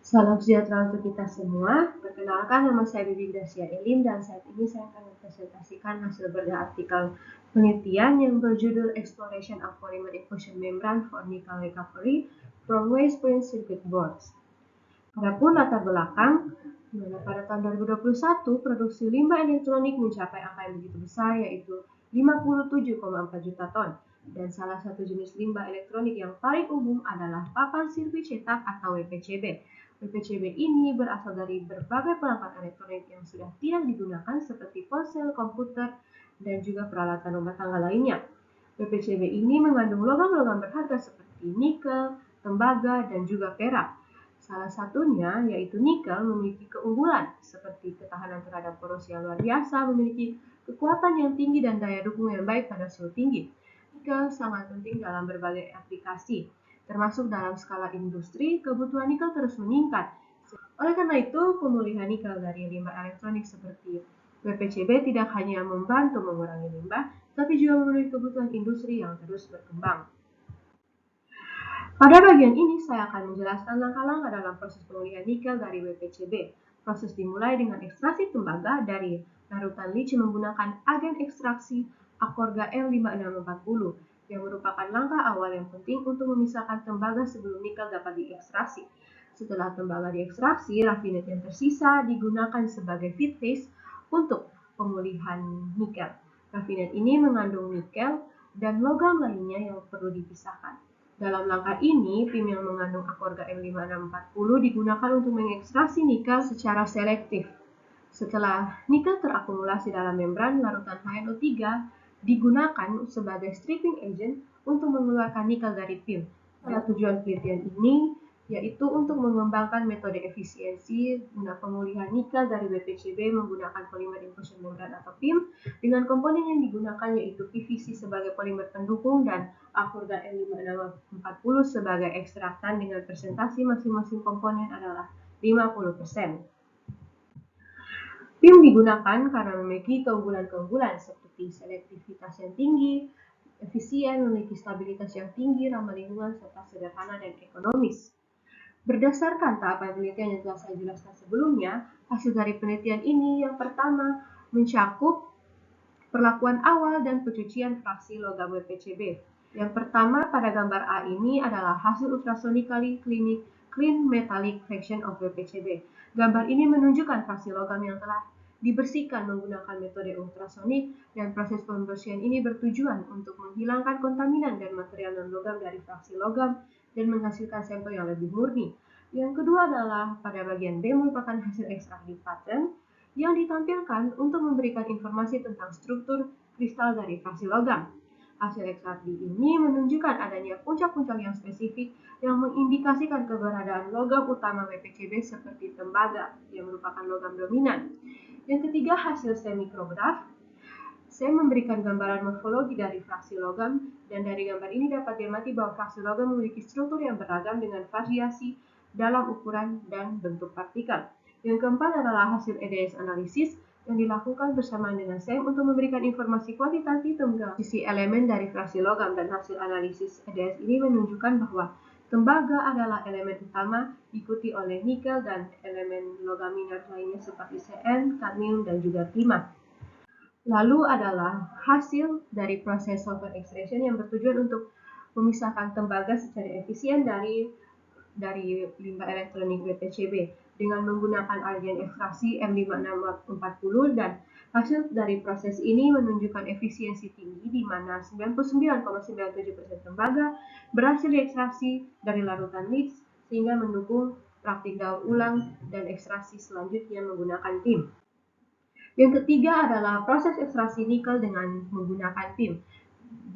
Salam sejahtera untuk kita semua. Perkenalkan, nama saya Bibi Gracia Elim dan saat ini saya akan mempresentasikan hasil bedah artikel penelitian yang berjudul Exploration of Polymer Inclusion Membrane for Nickel Recovery from Waste Print Circuit Boards. Adapun latar belakang, di mana pada tahun 2021 produksi limbah elektronik mencapai angka yang begitu besar, yaitu 57,4 juta ton. Dan salah satu jenis limbah elektronik yang paling umum adalah papan sirkuit cetak atau WPCB. WPCB ini berasal dari berbagai perangkat elektronik yang sudah tidak digunakan seperti ponsel, komputer, dan juga peralatan rumah tangga lainnya. WPCB ini mengandung logam-logam berharga seperti nikel, tembaga, dan juga perak. Salah satunya yaitu nikel memiliki keunggulan seperti ketahanan terhadap korosi yang luar biasa, memiliki kekuatan yang tinggi dan daya dukung yang baik pada suhu tinggi. Nikel sangat penting dalam berbagai aplikasi, termasuk dalam skala industri, kebutuhan nikel terus meningkat. Oleh karena itu, pemulihan nikel dari limbah elektronik seperti WPCB tidak hanya membantu mengurangi limbah, tapi juga memenuhi kebutuhan industri yang terus berkembang. Pada bagian ini saya akan menjelaskan langkah-langkah dalam proses pemulihan nikel dari WPCB. Proses dimulai dengan ekstraksi tembaga dari larutan leach menggunakan agen ekstraksi Akorga L5640 yang merupakan langkah awal yang penting untuk memisahkan tembaga sebelum nikel dapat diekstraksi. Setelah tembaga diekstraksi, rafinet yang tersisa digunakan sebagai feed phase untuk pemulihan nikel. Rafinet ini mengandung nikel dan logam lainnya yang perlu dipisahkan. Dalam langkah ini, PIM yang mengandung Akorga M5640 digunakan untuk mengekstraksi nikel secara selektif. Setelah nikel terakumulasi dalam membran, larutan HNO3 digunakan sebagai stripping agent untuk mengeluarkan nikel dari PIM. Salah tujuan penelitian ini yaitu untuk mengembangkan metode efisiensi guna pemulihan nikel dari WPCB menggunakan polymer inclusion membrane atau PIM dengan komponen yang digunakan yaitu PVC sebagai polimer pendukung dan Akorga M5640 sebagai ekstraktan dengan presentasi masing-masing komponen adalah 50%. PIM digunakan karena memiliki keunggulan-keunggulan seperti selektivitas yang tinggi, efisien, memiliki stabilitas yang tinggi, ramah lingkungan, serta sederhana dan ekonomis. Berdasarkan tahapan penelitian yang telah saya jelaskan sebelumnya, hasil dari penelitian ini yang pertama mencakup perlakuan awal dan pencucian fraksi logam WPCB. Yang pertama pada gambar A ini adalah hasil ultrasonically clean metallic fraction of WPCB. Gambar ini menunjukkan fraksi logam yang telah dibersihkan menggunakan metode ultrasonik dan proses pembersihan ini bertujuan untuk menghilangkan kontaminan dan material non-logam dari fraksi logam dan menghasilkan sampel yang lebih murni. Yang kedua adalah pada bagian B merupakan hasil extractive pattern yang ditampilkan untuk memberikan informasi tentang struktur kristal dari fraksi logam. Hasil ekstraksi ini menunjukkan adanya puncak-puncak yang spesifik yang mengindikasikan keberadaan logam utama WPCB seperti tembaga yang merupakan logam dominan. Yang ketiga, hasil semikrograf. Saya memberikan gambaran morfologi dari fraksi logam, dan dari gambar ini dapat diamati bahwa fraksi logam memiliki struktur yang beragam dengan variasi dalam ukuran dan bentuk partikel. Yang keempat adalah hasil EDS analisis yang dilakukan bersamaan dengan SEM untuk memberikan informasi kuantitatif tentang sisi elemen dari fraksi logam, dan hasil analisis EDS ini menunjukkan bahwa tembaga adalah elemen utama, diikuti oleh nikel dan elemen logam minor lainnya seperti Cn, kadmium, dan juga timah. Lalu adalah hasil dari proses solvent extraction yang bertujuan untuk memisahkan tembaga secara efisien dari limbah elektronik WPCB dengan menggunakan agen ekstraksi M5640, dan hasil dari proses ini menunjukkan efisiensi tinggi di mana 99,97% tembaga berhasil diekstraksi dari larutan leach sehingga mendukung praktik daur ulang dan ekstraksi selanjutnya menggunakan PIM. Yang ketiga adalah proses ekstraksi nikel dengan menggunakan PIM,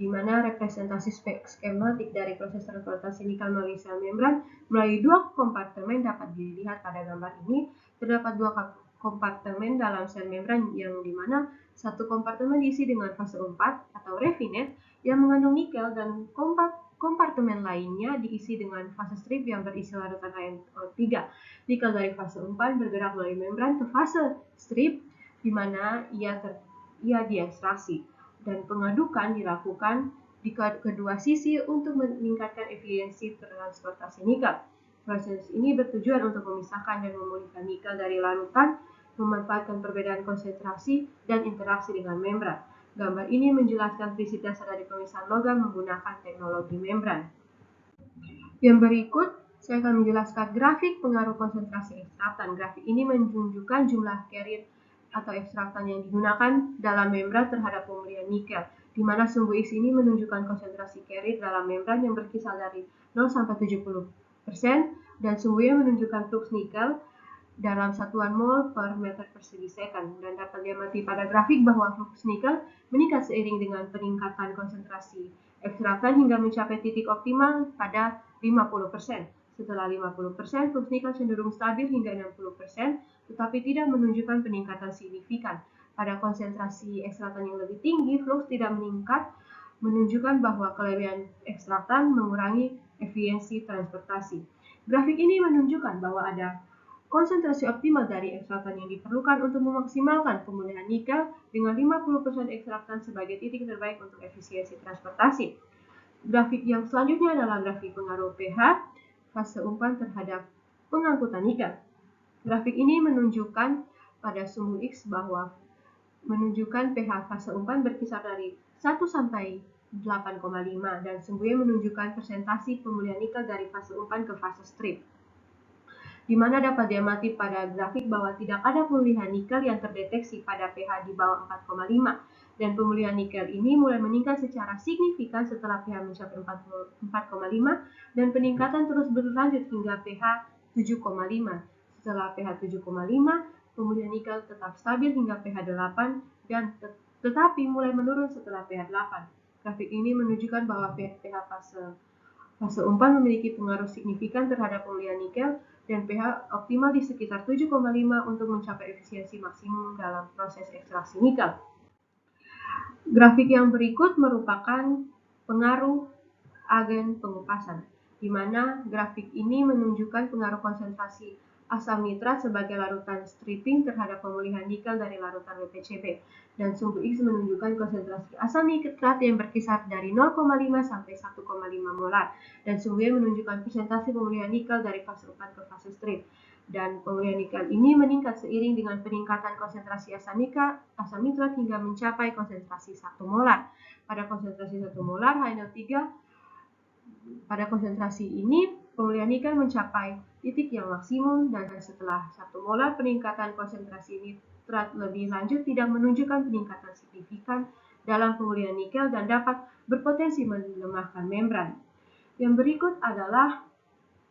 di mana representasi skematik dari proses transportasi nikel melalui sel membran melalui dua kompartemen dapat dilihat pada gambar ini. Terdapat dua kompartemen dalam sel membran yang dimana satu kompartemen diisi dengan fase 4 atau refinet yang mengandung nikel, dan kompartemen lainnya diisi dengan fase strip yang berisi larutan HNO3. Nikel dari fase 4 bergerak melalui membran ke fase strip di mana ia diekstraksi, dan pengadukan dilakukan di kedua sisi untuk meningkatkan efisiensi transportasi nikel. Proses ini bertujuan untuk memisahkan dan memulihkan nikel dari larutan, memanfaatkan perbedaan konsentrasi dan interaksi dengan membran. Gambar ini menjelaskan prinsip dasar dari pemisahan logam menggunakan teknologi membran. Yang berikut, saya akan menjelaskan grafik pengaruh konsentrasi ekstraktan. Grafik ini menunjukkan jumlah carrier atau ekstraktan yang digunakan dalam membran terhadap pemulihan nikel, di mana sumbu X ini menunjukkan konsentrasi carrier dalam membran yang berkisar dari 0 sampai 70%, dan sumbu Y menunjukkan flux nikel dalam satuan mol per meter persegi second, dan dapat diamati pada grafik bahwa flux nikel meningkat seiring dengan peningkatan konsentrasi ekstraktan hingga mencapai titik optimal pada 50%. Setelah 50%, flux nikel cenderung stabil hingga 60%, tetapi tidak menunjukkan peningkatan signifikan. Pada konsentrasi ekstraktan yang lebih tinggi, flux tidak meningkat, menunjukkan bahwa kelebihan ekstraktan mengurangi efisiensi transportasi. Grafik ini menunjukkan bahwa ada konsentrasi optimal dari ekstraktan yang diperlukan untuk memaksimalkan pemulihan nikel dengan 50% ekstraktan sebagai titik terbaik untuk efisiensi transportasi. Grafik yang selanjutnya adalah grafik pengaruh pH fase umpan terhadap pengangkutan nikel. Grafik ini menunjukkan pada sumbu X bahwa menunjukkan pH fase umpan berkisar dari 1 sampai 8,5 dan sumbu Y menunjukkan presentasi pemulihan nikel dari fase umpan ke fase strip, di mana dapat diamati pada grafik bahwa tidak ada pemulihan nikel yang terdeteksi pada pH di bawah 4,5, dan pemulihan nikel ini mulai meningkat secara signifikan setelah pH mencapai 4,5 dan peningkatan terus berlanjut hingga pH 7,5. Setelah pH 7,5, pemulihan nikel tetap stabil hingga pH 8 dan tetapi mulai menurun setelah pH 8. Grafik ini menunjukkan bahwa pH fase umpan memiliki pengaruh signifikan terhadap pemulihan nikel dan pH optimal di sekitar 7,5 untuk mencapai efisiensi maksimum dalam proses ekstraksi nikel. Grafik yang berikut merupakan pengaruh agen pengupasan, di mana grafik ini menunjukkan pengaruh konsentrasi asam nitrat sebagai larutan stripping terhadap pemulihan nikel dari larutan WPCB, dan sumbu X menunjukkan konsentrasi asam nitrat yang berkisar dari 0,5 sampai 1,5 molar, dan sumbu Y menunjukkan presentasi pemulihan nikel dari fase umpan ke fase strip. Dan pemulihan nikel ini meningkat seiring dengan peningkatan konsentrasi asam nitrat hingga mencapai konsentrasi 1 molar. Pada konsentrasi 1 molar HNO3, pada konsentrasi ini pemulihan nikel mencapai titik yang maksimum, dan setelah 1 molar peningkatan konsentrasi nitrat lebih lanjut tidak menunjukkan peningkatan signifikan dalam pemulihan nikel dan dapat berpotensi melemahkan membran. Yang berikut adalah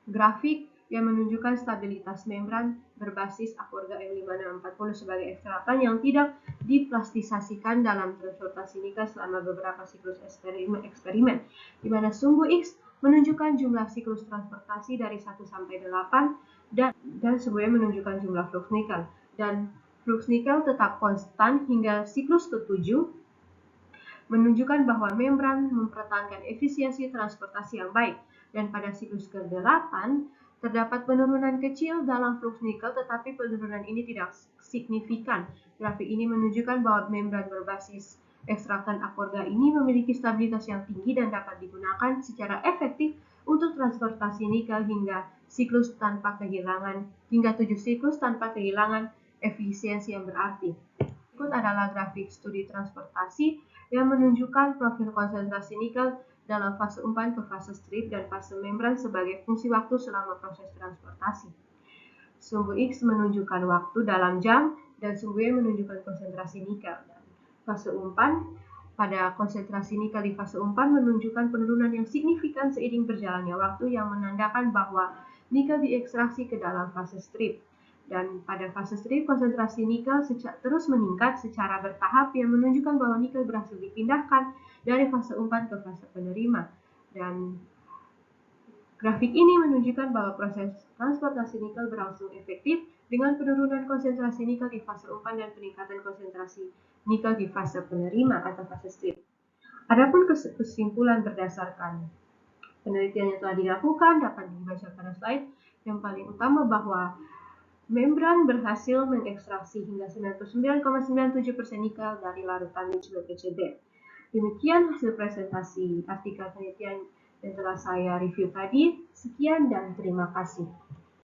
grafik yang menunjukkan stabilitas membran berbasis Aquarga M5640 sebagai ekstraktan yang tidak diplastisasikan dalam transportasi nikel selama beberapa siklus eksperimen, di mana sumbu X menunjukkan jumlah siklus transportasi dari 1 sampai 8 dan sumbu Y menunjukkan jumlah flux nikel, dan flux nikel tetap konstan hingga siklus ke-7, menunjukkan bahwa membran mempertahankan efisiensi transportasi yang baik, dan pada siklus ke-8 terdapat penurunan kecil dalam flux nikel, tetapi penurunan ini tidak signifikan. Grafik ini menunjukkan bahwa membran berbasis ekstraktan Aquarga ini memiliki stabilitas yang tinggi dan dapat digunakan secara efektif untuk transportasi nikel hingga 7 siklus tanpa kehilangan efisiensi yang berarti. Berikut adalah grafik studi transportasi yang menunjukkan profil konsentrasi nikel dalam fase umpan ke fase strip dan fase membran sebagai fungsi waktu selama proses transportasi. Sumbu X menunjukkan waktu dalam jam dan sumbu Y menunjukkan konsentrasi nikel. Fase umpan, pada konsentrasi nikel di fase umpan menunjukkan penurunan yang signifikan seiring berjalannya waktu yang menandakan bahwa nikel diekstraksi ke dalam fase strip. Dan pada fase strip, konsentrasi nikel terus meningkat secara bertahap yang menunjukkan bahwa nikel berhasil dipindahkan dari fase umpan ke fase penerima. Dan grafik ini menunjukkan bahwa proses transportasi nikel berlangsung efektif dengan penurunan konsentrasi nikel di fase umpan dan peningkatan konsentrasi nikel di fase penerima atau fase strip. Adapun kesimpulan berdasarkan penelitian yang telah dilakukan dapat dibaca pada slide. Yang paling utama bahwa membran berhasil mengekstraksi hingga 99,97% nikel dari larutan WPCB. Demikian hasil presentasi artikel penelitian Dan telah saya review tadi, sekian dan terima kasih.